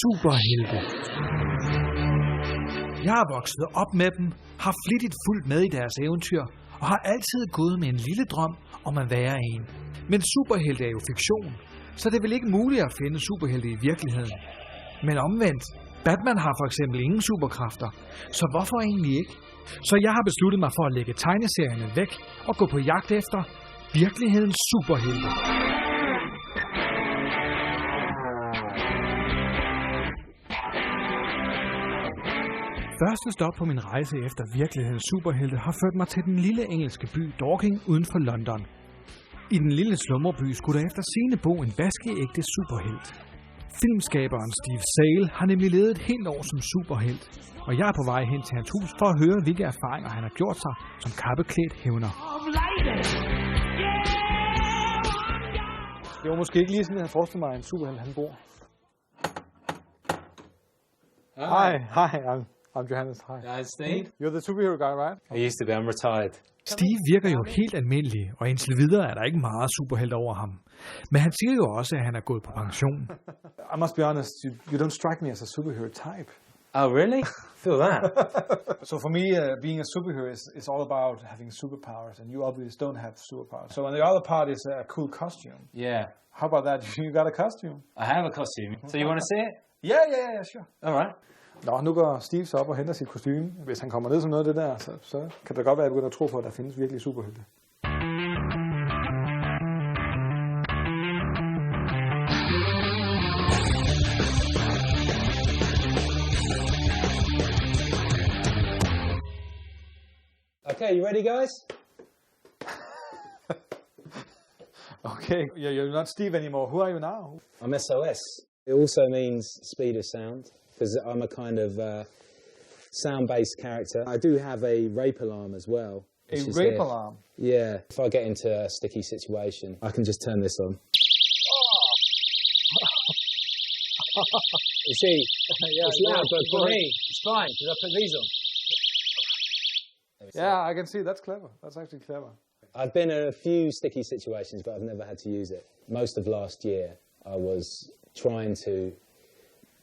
Superhelte. Jeg er vokset op med dem, har flittigt fulgt med i deres eventyr, og har altid gået med en lille drøm om at være en. Men superhelte er jo fiktion, så det er vel ikke muligt at finde superhelte i virkeligheden. Men omvendt, Batman har for eksempel ingen superkræfter, så hvorfor egentlig ikke? Så jeg har besluttet mig for at lægge tegneserierne væk og gå på jagt efter Virkelighedens Superhelte. Første stop på min rejse efter Virkelighedens Superhelte har ført mig til den lille engelske by Dorking uden for London. I den lille slummerby skulle der efter sigende bo en vaskeægte superhelt. Filmskaberen Steve Zale har nemlig levet et helt år som superhelt, og jeg er på vej hen til hans hus for at høre, hvilke erfaringer han har gjort sig som kappeklædt hævner. Det var måske ikke lige sådan, at jeg forestillede mig, at en superhelt han bor. Hi, I'm Johannes. Hi. Hi, Steve. You're the superhero guy, right? I used to be. I'm retired. Steve virker jo helt almindelig, og indtil videre er der ikke meget superhelt over ham. Men han siger jo også, at han er gået på pension. I must be honest, you don't strike me as a superhero type. Oh, really? Feel that? So for me, being a superhero is all about having superpowers, and you obviously don't have superpowers. So the other part is a cool costume. Yeah. How about that? You got a costume? I have a costume. So you want to see it? Yeah, sure. All right. Nå, nu går Steve så op og henter sit kostume. Hvis han kommer ned som noget af det der, så kan det godt være, at jeg begynder at tro på, at der findes virkelig superhelte. Okay, you ready, guys? Okay, you're not Steve anymore. Who are you now? I'm SOS. It also means speed of sound, because I'm a kind of sound-based character. I do have a rape alarm as well. A rape alarm? Yeah. If I get into a sticky situation, I can just turn this on. You see, it's loud, but for me, it's fine, because I put these on. Yeah, I can see. That's clever. That's actually clever. I've been in a few sticky situations, but I've never had to use it. Most of last year, I was trying to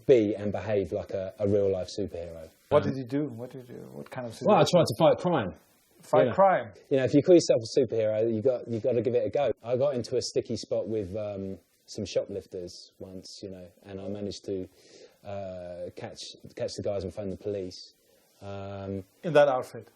be and behave like a real-life superhero. What did you do? What kind of situation? Well, I tried to fight crime. Fight crime? You know, if you call yourself a superhero, you got to give it a go. I got into a sticky spot with some shoplifters once, you know, and I managed to catch the guys and phone the police. In that outfit?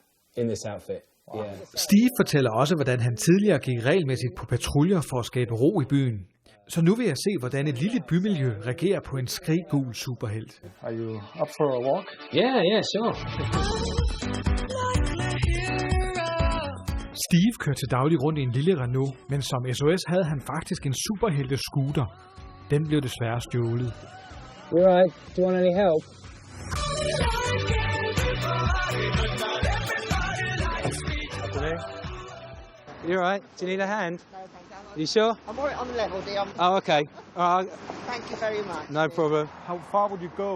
In this outfit. Wow. Yeah. Steve fortæller også, hvordan han tidligere gik regelmæssigt på patruljer for at skabe ro i byen. Så nu vil jeg se, hvordan et lille bymiljø reagerer på en skriggul superhelt. Are you up for a walk? Yeah, sure. Steve kører til daglig rundt i en lille Renault, men som SOS havde han faktisk en superhelte-scooter. Den blev desværre stjålet. You alright? Do you want any help? You alright? Do you need a hand? No, thank you. Are you sure? I'm alright on the level, dear. Oh, okay. All right. Thank you very much. No problem. How far would you go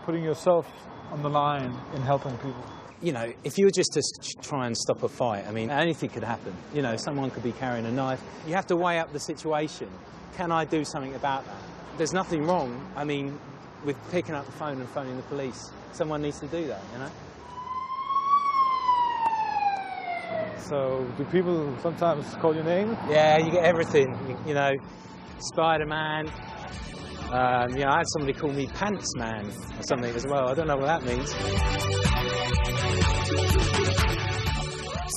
putting yourself on the line in helping people? You know, if you were just to try and stop a fight, I mean, anything could happen. You know, someone could be carrying a knife. You have to weigh up the situation. Can I do something about that? There's nothing wrong, I mean, with picking up the phone and phoning the police. Someone needs to do that, you know? So, do people sometimes call your name? Yeah, you get everything. You know, Spider-Man. You know, I had somebody call me Pants Man or something as well. I don't know what that means.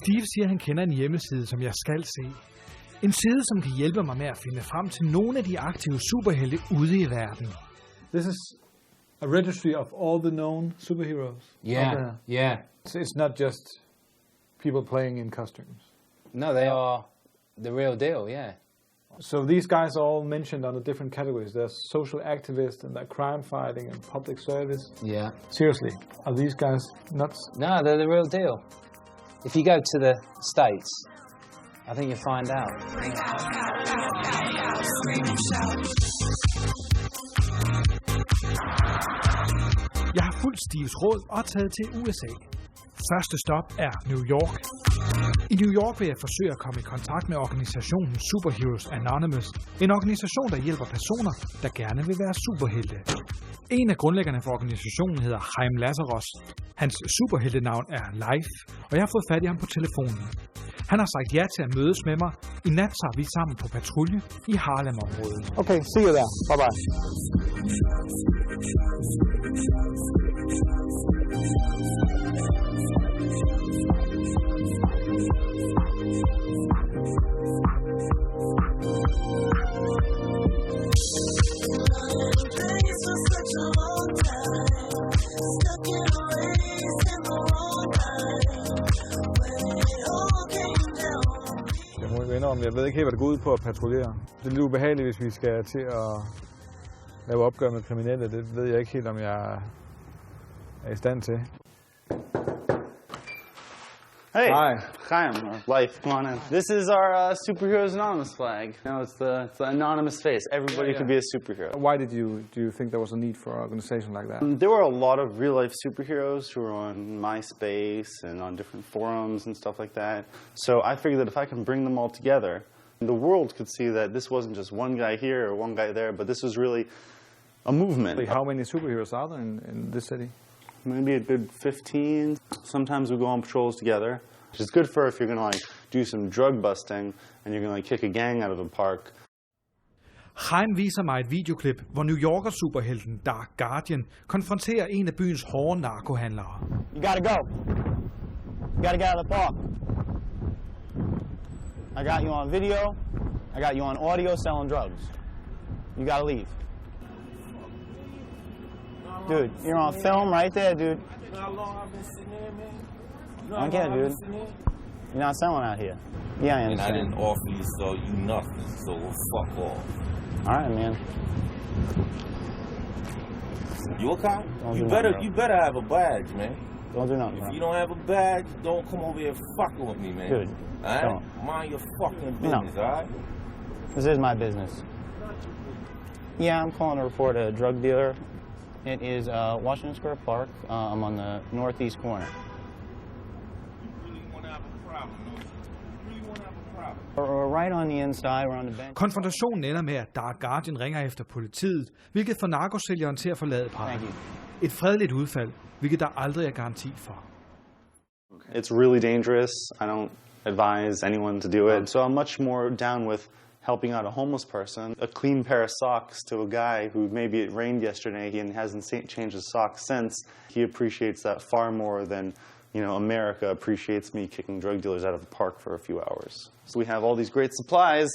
Steve siger, at han kender en hjemmeside, som jeg skal se. En side, som kan hjælpe mig med at finde frem til nogle af de aktive superhelte ude i verden. This is a registry of all the known superheroes. Yeah. So it's not just people playing in costumes. No, they are the real deal, yeah. So these guys are all mentioned under different categories. There's social activists and they're crime fighting and public service. Yeah. Seriously, are these guys nuts? No, they're the real deal. If you go to the States, I think you'll find out. Jeg har fulgt Steves råd og taget til USA. Første stop er New York. I New York vil jeg forsøge at komme i kontakt med organisationen Superheroes Anonymous, en organisation, der hjælper personer, der gerne vil være superhelte. En af grundlæggerne for organisationen hedder Lazarus. Hans superheltenavn er Life, og jeg har fået fat i ham på telefonen. Han har sagt ja til at mødes med mig. I nat tager vi sammen på patrulje i Harlem-området. Okay, see you there. Bye-bye. Jeg ved ikke helt, hvad det går ud på at patruljere. Det er lidt ubehageligt, hvis vi skal til at lave opgør med kriminelle. Det ved jeg ikke helt, om jeg er i stand til. Hey, Hi. Chaim, Life, come on in. This is our Superheroes Anonymous flag. You know, it's the anonymous face. Everybody could be a superhero. Why do you think there was a need for an organization like that? There were a lot of real-life superheroes who were on MySpace and on different forums and stuff like that. So I figured that if I can bring them all together, the world could see that this wasn't just one guy here or one guy there, but this was really a movement. How many superheroes are there in this city? Maybe a good 15. Sometimes we go on patrols together. It's good for if you're going to like do some drug busting and you're going to like kick a gang out of a park. Chaim viser mig et videoklip, hvor New Yorker superhelten Dark Guardian konfronterer en af byens hårde narkohandlere. You gotta go. You gotta get out of the park. I got you on video. I got you on audio selling drugs. You gotta leave. Dude, you're on film right there, dude. How long I've been sitting there, man? I don't care, dude. You're not selling out here. Yeah, I And I understand. didn't offer you so you nothing, so fuck off. All right, man. You okay? Don't You do better nothing, you better have a badge, man. Don't do nothing, If bro. you don't have a badge, don't come over here fucking with me, man. Dude, Alright? don't. Mind your fucking No. business, alright? This is my business. Yeah, I'm calling to report a drug dealer. It is Washington Square Park. I'm on the northeast corner. We're right on the inside, we're on the bench. Konfrontationen ender med, at Dark Guardian ringer efter politiet, hvilket får narkosælgeren til at forlade parken. Thank Et fredeligt udfald, hvilket der aldrig er garanti for. It's really dangerous. I don't advise anyone to do it. So I'm much more down with helping out a homeless person. A clean pair of socks to a guy who maybe it rained yesterday and hasn't changed his socks since. He appreciates that far more than, you know, America appreciates me kicking drug dealers out of the park for a few hours. So we have all these great supplies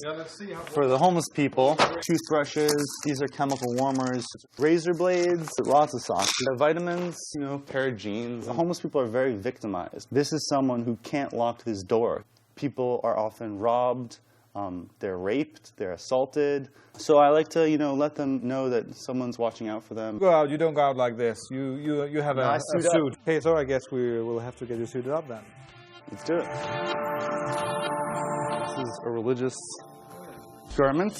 for the homeless people. Toothbrushes, these are chemical warmers, razor blades, lots of socks. We have vitamins, you know, pair of jeans. The homeless people are very victimized. This is someone who can't lock his door. People are often robbed. They're raped, they're assaulted. So I like to, you know, let them know that someone's watching out for them. You go out, you don't go out like this. You have No, I a suit up. suit. Okay, so I guess we will have to get you suited up then. Let's do it. This is a religious garment.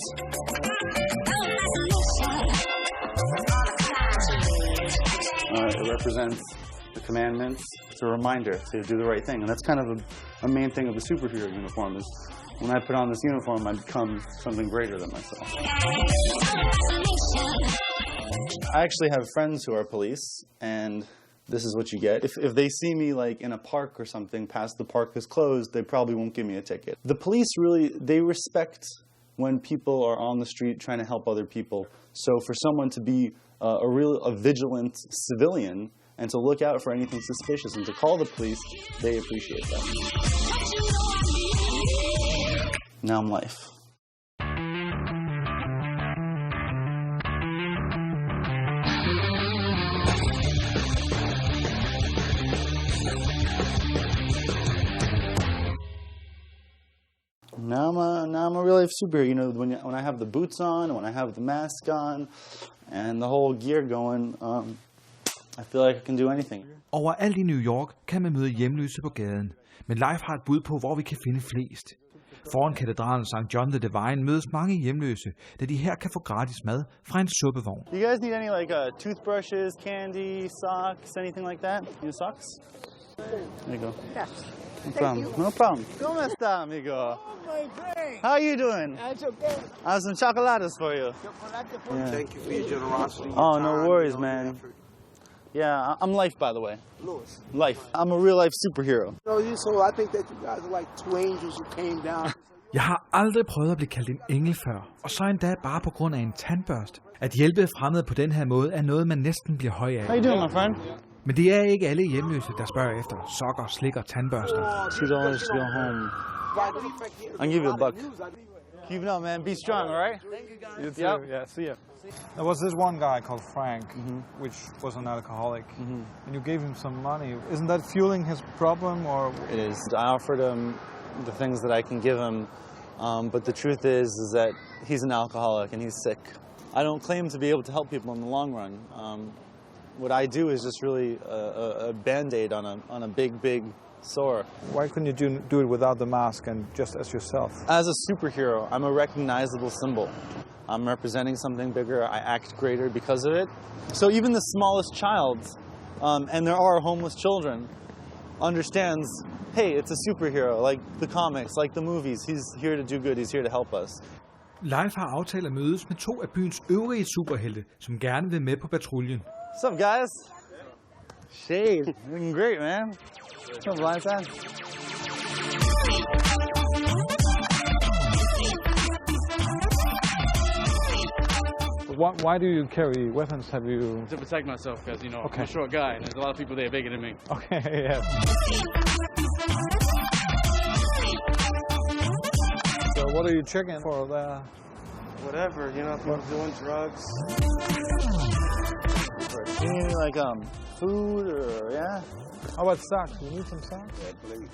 It represents the commandments. It's a reminder to do the right thing. And that's kind of a main thing of the superhero uniform is when I put on this uniform, I become something greater than myself. I actually have friends who are police, and this is what you get. If they see me like in a park or something, past the park is closed, they probably won't give me a ticket. The police really, they respect when people are on the street trying to help other people. So for someone to be a vigilant civilian and to look out for anything suspicious and to call the police, they appreciate that. Now I'm Life. Now I'm a real life superhero. You know, when I have the boots on, and when I have the mask on, and the whole gear going, I feel like I can do anything. Overalt i New York kan man møde hjemløse på gaden, men Life har et bud på, hvor vi kan finde flest. Foran katedralen St. John the Divine mødes mange hjemløse, da de her kan få gratis mad fra en suppevogn. Do you guys need any like toothbrushes, candy, socks, anything like that? Your socks? There you go. Yes. No problem. No problem. ¿Cómo está, amigo? Oh, my drink. How are you doing? That's okay. I have some chocolates for you. Yeah. Thank you for your generosity. Oh, no worries, man. Yeah, I'm Life, by the way. Lewis. Life. I'm a real-life superhero. So I think that you guys are like two angels who came down. Jeg har aldrig prøvet at blive kaldt en engel før, og så endda bare på grund af en tandbørste. At hjælpe fremmede på den her måde er noget, man næsten bliver høj af. How you doing, my friend? Men det er ikke alle hjemløse, der spørger efter sokker, slik og tandbørster. $2 to go home. I'll give you a buck. Keep it up, man. Be strong, all right? You too. Yeah, see ya. There was this one guy called Frank, which was an alcoholic, and you gave him some money. Isn't that fueling his problem, or? It is. I offered him the things that I can give him, but the truth is that he's an alcoholic and he's sick. I don't claim to be able to help people in the long run. What I do is just really a band-aid on a big sore. Why couldn't you do it without the mask and just as yourself? As a superhero, I'm a recognizable symbol. I'm representing something bigger. I act greater because of it. So even the smallest child, and there are homeless children, understands, hey, it's a superhero, like the comics, like the movies. He's here to do good. He's here to help us. Leif har aftalt at mødes med 2 af byens øvrige superhelte, som gerne vil med på patruljen. What's up, guys? Shade, looking great, man. What's up, Blindside? Why do you carry weapons? Have you? To protect myself, because, you know, Okay. I'm a short guy, and there's a lot of people there bigger than me. Okay, yeah. So what are you checking for there? Whatever, you know, people doing drugs. You need like food or yeah? How about socks? You need some socks? Yeah, please.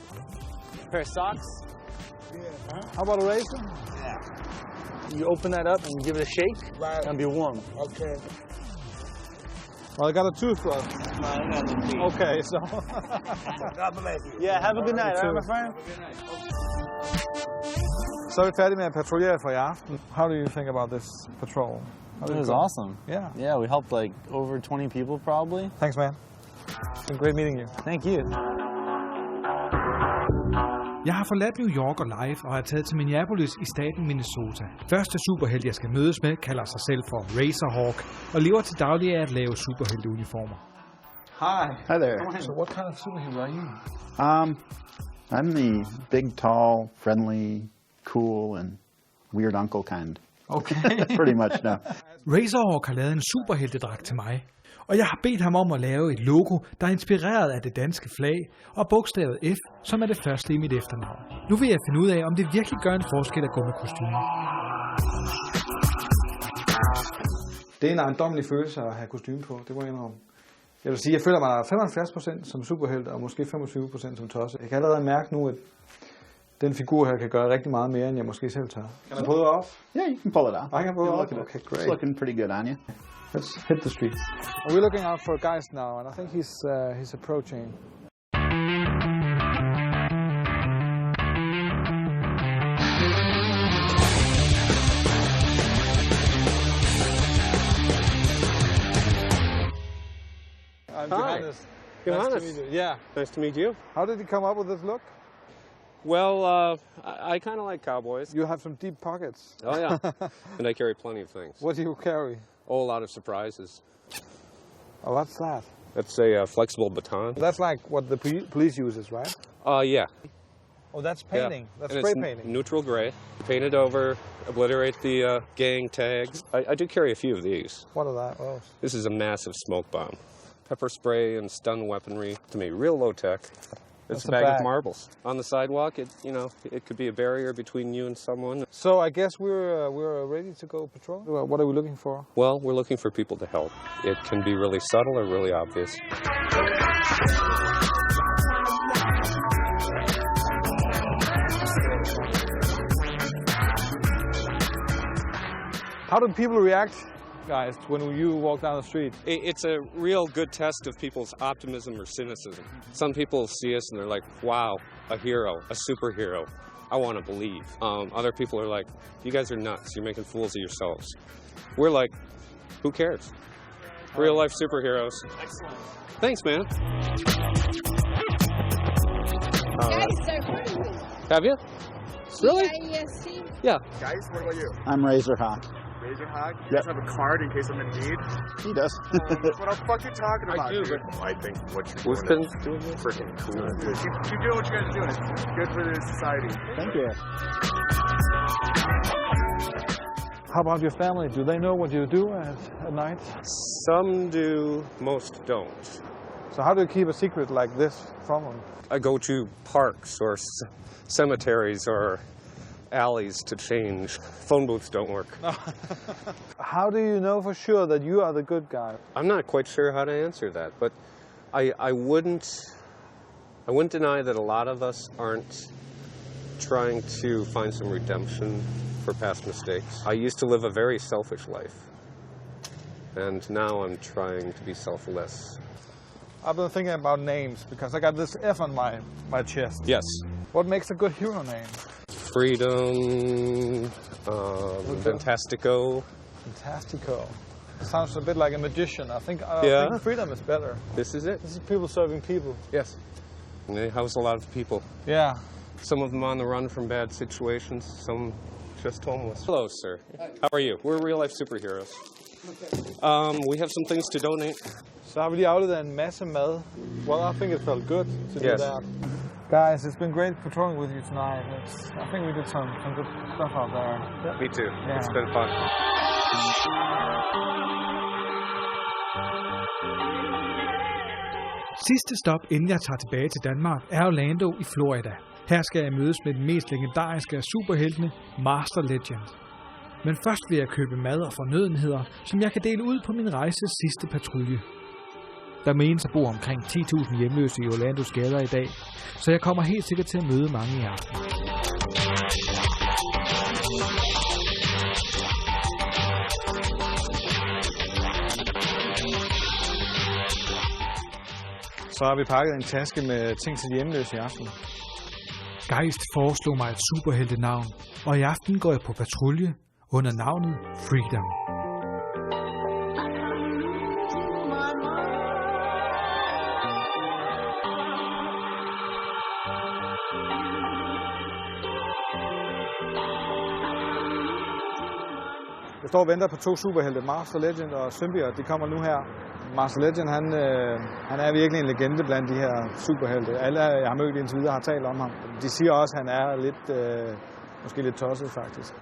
Pair of socks? Yeah. How about a razor? Yeah. You open that up and give it a shake. Right. It'll be warm. Okay. Well, I got a toothbrush. Okay, so. God bless you. Yeah, have a good night, all right, my friend? Så er vi færdige med at patruljere for i aften. How do you think about this patrol? It was awesome. Yeah. Yeah, we helped like over 20 people probably. Thanks, man. It's been great meeting you. Thank you. Jeg har forladt New York og Leif og er taget til Minneapolis i staten Minnesota. Første superhelt, jeg skal mødes med, kalder sig selv for Razorhawk og lever til daglig af at lave superhelteuniformer. Hi. Hi there. So what kind of superhero are you? I'm the big, tall, friendly, cool, and weird uncle kind. Okay. Pretty much, no. Razorhawk har lavet en superheltedragt til mig, og jeg har bedt ham om at lave et logo, der er inspireret af det danske flag og bogstavet F, som er det første i mit efternavn. Nu vil jeg finde ud af, om det virkelig gør en forskel at gå med kostyme. Det er en ejendommelig følelse at have kostume på, det må jeg indrømme. Jeg vil sige, jeg føler mig 75% som superhelt og måske 25% som tosse. Jeg kan allerede mærke nu, at den figur her kan gøre rigtig meget mere, end jeg måske selv tør. Can I pull it off? Yeah, you can pull it off. I can pull it off? Look at Okay, it. great. It's looking pretty good on you. Let's hit the streets. We're looking out for a guy now, and I think he's approaching. I'm Johannes. Johannes. Nice to meet you. Yeah. Nice to meet you. How did you come up with this look? Well, I kind of like cowboys. You have some deep pockets. Oh, yeah. And I carry plenty of things. What do you carry? Oh, a lot of surprises. Oh, what's that? That's a flexible baton. That's like what the police uses, right? Yeah. Oh, that's painting. Yeah. That's And spray it's painting. Neutral gray. Paint it over, obliterate the gang tags. I do carry a few of these. What are that? Oh. This is a massive smoke bomb. Pepper spray and stun weaponry. To me, real low tech. It's What's a the bag bag? of marbles. On the sidewalk, it could be a barrier between you and someone. So I guess we're ready to go patrol. What are we looking for? Well, we're looking for people to help. It can be really subtle or really obvious. How do people react, guys, when you walk down the street? It's a real good test of people's optimism or cynicism. Some people see us and they're like, wow, a hero, a superhero. I want to believe. Other people are like, you guys are nuts. You're making fools of yourselves. We're like, who cares? Real life superheroes. Excellent. Thanks, man. Guys, so friendly. Have you? Really? C-I-E-S-T. Yeah. Guys, what about you? I'm Razorhawk. Razorhawk? You Yep. guys have a card in case I'm in need? He does. What the fuck you talking about, I do, dude? but I think what you're we've doing been doing is this. freaking cool. Keep doing what you guys are doing. It's good for the society. Thank you. How about your family? Do they know what you do at night? Some do, most don't. So how do you keep a secret like this from them? I go to parks or cemeteries or alleys to change. Phone booths don't work. How do you know for sure that you are the good guy? I'm not quite sure how to answer that, but I wouldn't deny that a lot of us aren't trying to find some redemption for past mistakes. I used to live a very selfish life, and now I'm trying to be selfless. I've been thinking about names because I got this F on my chest. Yes. What makes a good hero name? Freedom, Fantastico. Fantastico. Sounds a bit like a magician. I think freedom is better. This is it. This is people serving people. Yes. And they house a lot of people. Yeah. Some of them on the run from bad situations, some just homeless. Hello, sir. How are you? We're real-life superheroes. We have some things to donate. Så har vi lige afleveret en masse mad. Well, I think it felt good to do Yes. that. Guys, it's been great patrolling with you tonight. I think we did some good stuff out there. Yeah. Me too. Yeah. It's been fun. Sidste stop, inden jeg tager tilbage til Danmark, er Orlando i Florida. Her skal jeg mødes med den mest legendariske af superheltene, Master Legend. Men først vil jeg købe mad og fornødenheder, som jeg kan dele ud på min rejses sidste patrulje. Der menes at bo omkring 10.000 hjemløse i Orlandos gader i dag, så jeg kommer helt sikkert til at møde mange i aften. Så har vi pakket en taske med ting til hjemløse i aften. Geist foreslog mig et superheltenavn, og i aften går jeg på patrulje under navnet Freedom. Jeg står og venter på to superhelte, Master Legend og Symbiote. De kommer nu her. Master Legend, han er virkelig en legende blandt de her superhelte. Alle, jeg har mødt indtil videre, har talt om ham. De siger også, at han er lidt, måske lidt tosset faktisk.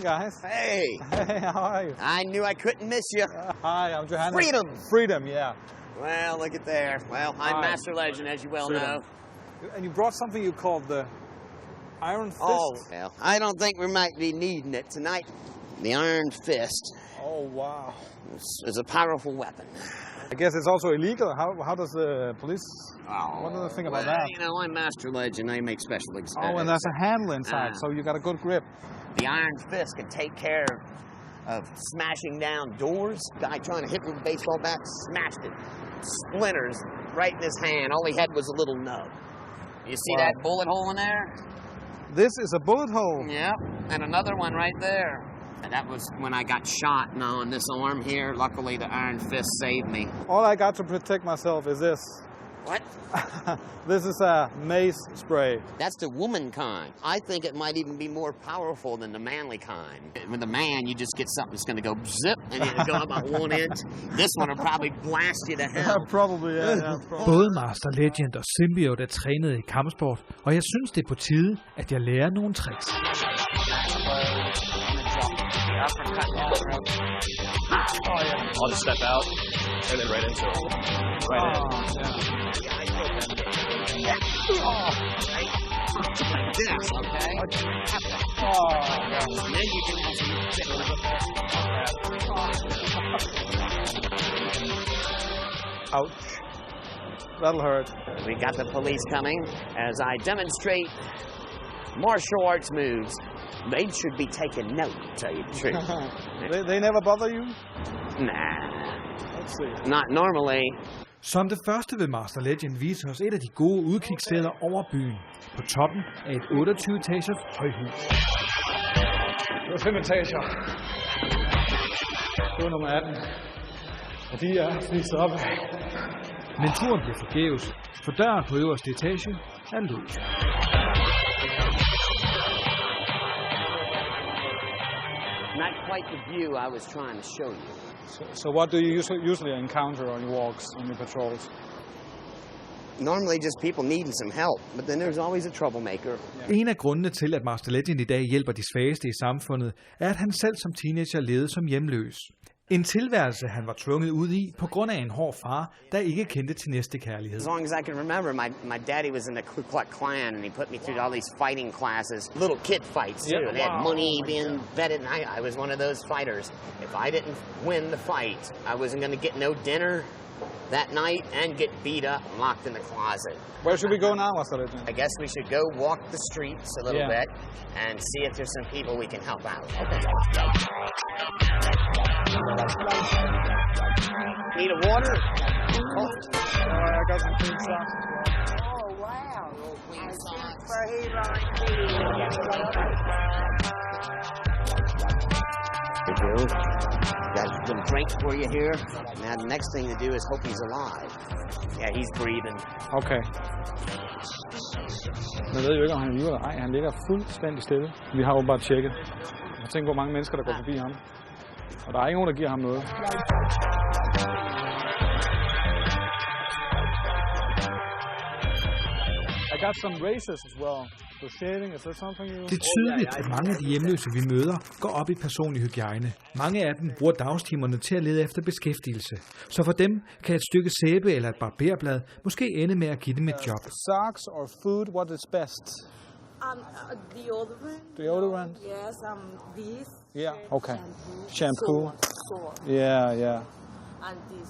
Guys. Hey. Hey, how are you? I knew I couldn't miss you. Hi, I'm Johannes. Freedom. Freedom, yeah. Well, look at there. Well, I'm Master Legend, as you well know. And you brought something you called the Iron Fist. Oh, well, I don't think we might be needing it tonight. The Iron Fist. Oh, wow. Is a powerful weapon. I guess it's also illegal. How does the police... what do they think about that? You know, I'm Master Legend. I make special experiments. Oh, and there's a handle inside, so you got a good grip. The Iron Fist can take care of smashing down doors. Guy trying to hit with a baseball bat, smashed it. Splinters right in his hand. All he had was a little nub. You see that bullet hole in there? This is a bullet hole? Yep, and another one right there. And that was when I got shot now on this arm here. Luckily, the Iron Fist saved me. All I got to protect myself is this. What? This is a mace spray. That's the woman kind. I think it might even be more powerful than the manly kind. With the man, you just get something that's going to go zip, and it'll go about 1 inch. This one will probably blast you to hell. Probably, yeah. Både Master Legend og Symbiote er trænet i kampsport, og jeg synes, det er på tide, at jeg lærer nogle tricks. I'll just step out and then right into it. Right in. This, okay? And then you can Ouch. That'll hurt. We got the police coming as I demonstrate martial arts moves. They should be taking note, to tell you the truth. They never bother you? Nah. Let's see. Not normally. Som det første vil Master Legend vise os et af de gode udkigssteder over byen. På toppen af et 28-etagers højhus. Det var 5 etager. Det var nummer 18. Og de er flist op. Men turen bliver forgæves, for døren på øverste etage er låst. Not quite the view I was trying to show you. So what do you usually encounter on your walks, on your patrols? Normally just people needing some help, but then there's always a troublemaker. En af grundene til, at Master Legend i dag hjælper de svageste i samfundet, er, at han selv som teenager levede som hjemløs. En tilværelse, han var tvunget ud i på grund af en hård far, der ikke kendte til næste kærlighed. As long as I can remember, my daddy was in the Ku Klux Klan, and he put me through all these fighting classes, little kid fights too. They had money being vetted, and I was one of those fighters. If I didn't win the fight, I wasn't going to get no dinner that night and get beat up and locked in the closet. Where should we go now, Master Legend? I guess we should go walk the streets a little bit and see if there's some people we can help out. Okay. Need a water? I got some clean socks. Oh, wow. Clean socks. Got some drinks for you here. Now the next thing to do is hope he's alive. Yeah, he's breathing. Okay. Man ved jo ikke, om han er live eller ej. Han ligger fuldstændig stille. Vi har jo bare tjekket. Jeg tænker, hvor mange mennesker, der går forbi ham. Og der er ikke nogen, der giver ham noget. I got some razors as well. So shaving, is that something you... Det er tydeligt, at mange af de hjemløse, vi møder, går op i personlig hygiejne. Mange af dem bruger dagstimerne til at lede efter beskæftigelse. Så for dem kan et stykke sæbe eller et barberblad måske ende med at give dem et job. Socks or food, what is best? Deodorant. Deodorant? Yes, this. Yeah, okay. Shampoo. Yeah. And this.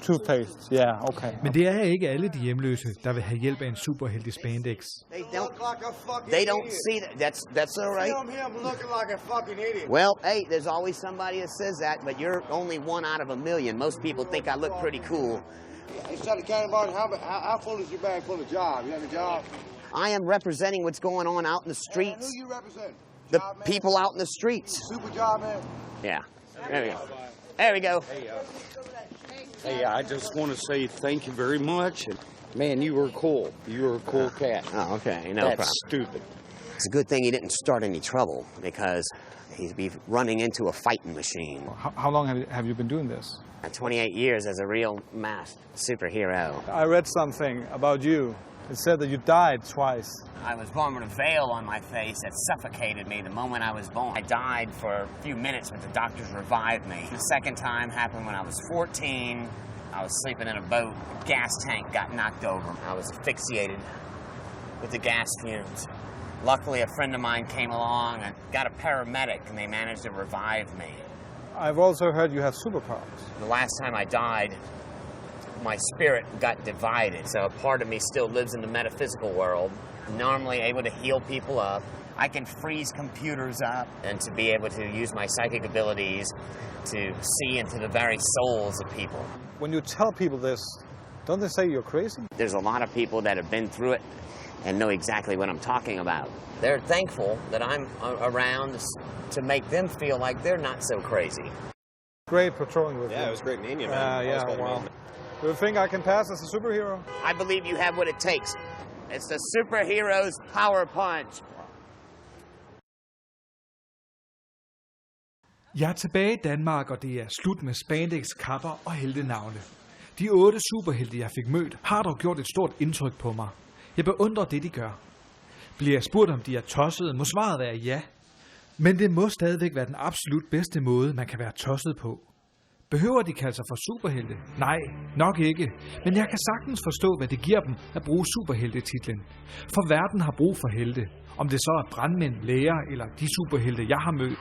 Toothpaste. Yeah, okay. Men det er ikke alle de hjemløse, der vil have hjælp af en superhelt i spandex. They don't see that. That's all right. I'm looking like a fucking idiot. Well, hey, there's always somebody that says that, but you're only one out of a million. Most people think I look pretty cool. Hey, Sonny Cannonball, how full is your bag full of jobs? You have a job? I am representing what's going on out in the streets. Who you represent? The people out in the streets. Super job, man? Yeah. There we go. There we go. Hey, I just want to say thank you very much. Man, you were cool. You were a cool cat. Oh, okay. No That's problem. Stupid. It's a good thing he didn't start any trouble because he'd be running into a fighting machine. How long have you been doing this? 28 years as a real masked superhero. I read something about you. It said that you died twice. I was born with a veil on my face that suffocated me the moment I was born. I died for a few minutes, but the doctors revived me. The second time happened when I was 14. I was sleeping in a boat. A gas tank got knocked over. I was asphyxiated with the gas fumes. Luckily, a friend of mine came along and got a paramedic, and they managed to revive me. I've also heard you have superpowers. The last time I died, my spirit got divided, so a part of me still lives in the metaphysical world, normally able to heal people up. I can freeze computers up and to be able to use my psychic abilities to see into the very souls of people. When you tell people this, don't they say you're crazy? There's a lot of people that have been through it and know exactly what I'm talking about. They're thankful that I'm around to make them feel like they're not so crazy. Great patrolling with you. Yeah, it was great meeting you, man. Wow. Do you think I can pass as a superhero? I believe you have what it takes. It's the superhero's power punch. Jeg er tilbage i Danmark, og det er slut med spandex, kapper og heltenavne. De 8 superhelte, jeg fik mødt, har dog gjort et stort indtryk på mig. Jeg beundrer det, de gør. Bliver jeg spurgt, om de er tossede, må svaret være ja. Men det må stadigvæk være den absolut bedste måde, man kan være tosset på. Behøver de kalde sig for superhelte? Nej, nok ikke. Men jeg kan sagtens forstå, hvad det giver dem at bruge superheltetitlen. For verden har brug for helte. Om det så er brandmænd, læger eller de superhelte, jeg har mødt.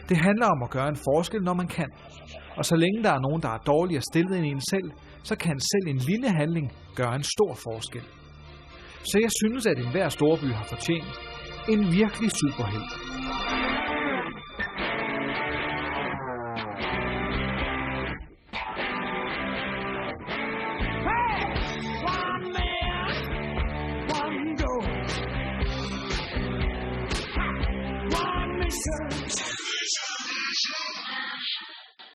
Det handler om at gøre en forskel, når man kan. Og så længe der er nogen, der er dårligere stillet end en selv, så kan selv en lille handling gøre en stor forskel. Så jeg synes, at enhver storby har fortjent en virkelig superhelt.